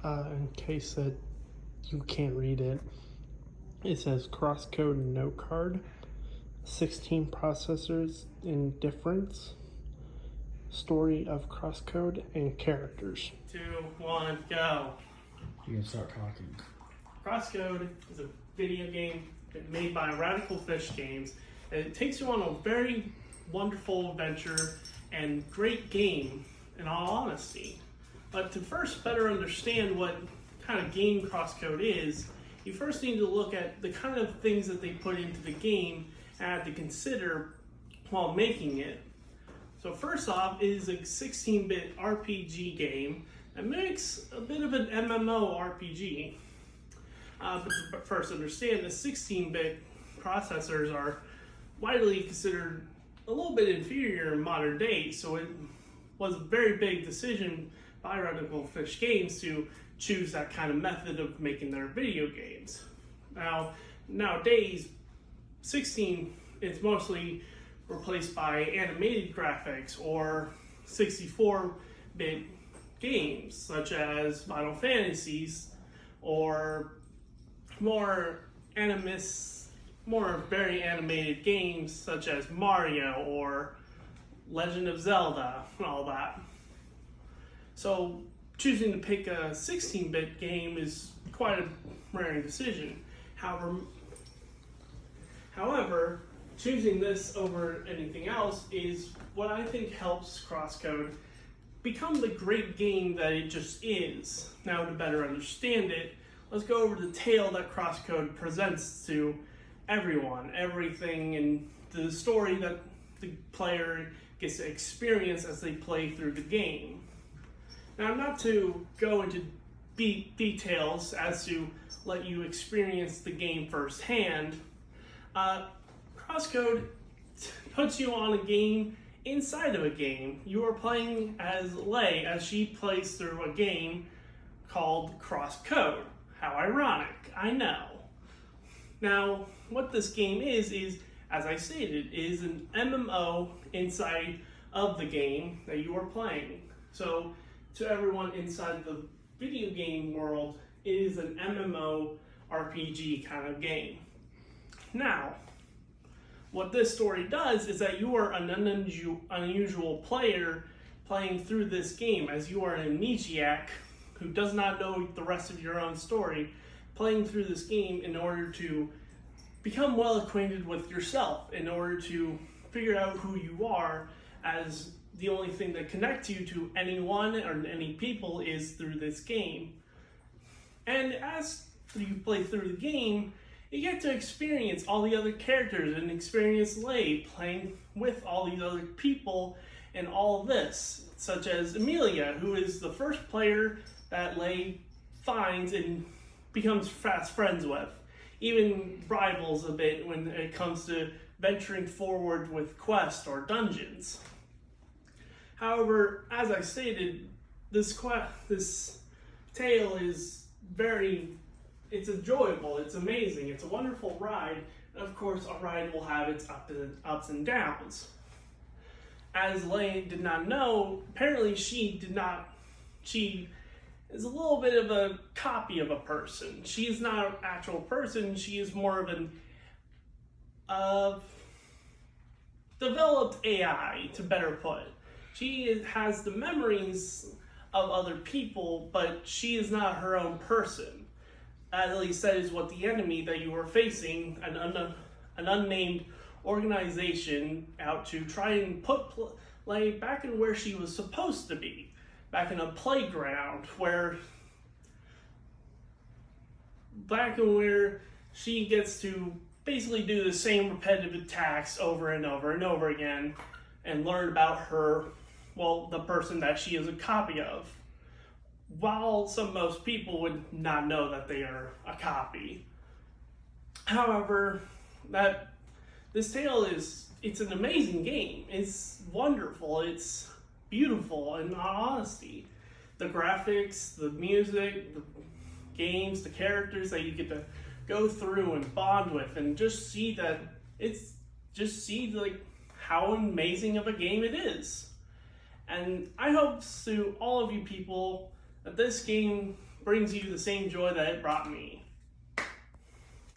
In case that you can't read it, it says Crosscode No Card, 16 processors in difference, story of Crosscode, and characters. 2, 1, go. You can start talking. Crosscode is a video game made by Radical Fish Games. And it takes you on a very wonderful adventure and great game, in all honesty. But to first better understand what kind of game Crosscode is, you first need to look at the kind of things that they put into the game and have to consider while making it. So first off, it is a 16-bit RPG game that mimics a bit of an MMO RPG. But to first understand, the 16-bit processors are widely considered a little bit inferior in modern days, so it was a very big decision by Radical Fish Games to choose that kind of method of making their video games. Now, nowadays, 16 is mostly replaced by animated graphics or 64-bit games, such as Final Fantasies, or more very animated games such as Mario or Legend of Zelda and all that. So choosing to pick a 16-bit game is quite a rare decision. However, choosing this over anything else is what I think helps Crosscode become the great game that it just is. Now, to better understand it, let's go over the tale that Crosscode presents to everyone, everything, and the story that the player gets to experience as they play through the game. Now, not to go into details as to let you experience the game firsthand, Crosscode puts you on a game inside of a game. You are playing as Lei as she plays through a game called Crosscode. How ironic, I know. Now, what this game is, as I stated, is an MMO inside of the game that you are playing. So, to everyone inside the video game world, it is an MMO RPG kind of game. Now, what this story does is that you are an unusual player playing through this game, as you are an amnesiac who does not know the rest of your own story, playing through this game in order to become well acquainted with yourself, in order to figure out who you are, as the only thing that connects you to anyone or any people is through this game. And as you play through the game, you get to experience all the other characters and experience Lei playing with all these other people and all of this, such as Emilia, who is the first player that Lei finds and becomes fast friends with, even rivals a bit when it comes to venturing forward with quests or dungeons. However, as I stated, this tale is it's enjoyable, it's amazing, it's a wonderful ride, and of course a ride will have its ups and downs. As Lei did not know, apparently she is a little bit of a copy of a person. She is not an actual person, she is more of an developed AI, to better put. She has the memories of other people, but she is not her own person. At least that is what the enemy that you are facing, an unnamed organization, out to try and put Lei back in where she was supposed to be, back in a playground where she gets to basically do the same repetitive attacks over and over and over again and learn about the person that she is a copy of. While most people would not know that they are a copy. However, this tale it's an amazing game. It's wonderful. It's beautiful, in all honesty. The graphics, the music, the games, the characters that you get to go through and bond with, and just see how amazing of a game it is. And I hope to all of you people that this game brings you the same joy that it brought me.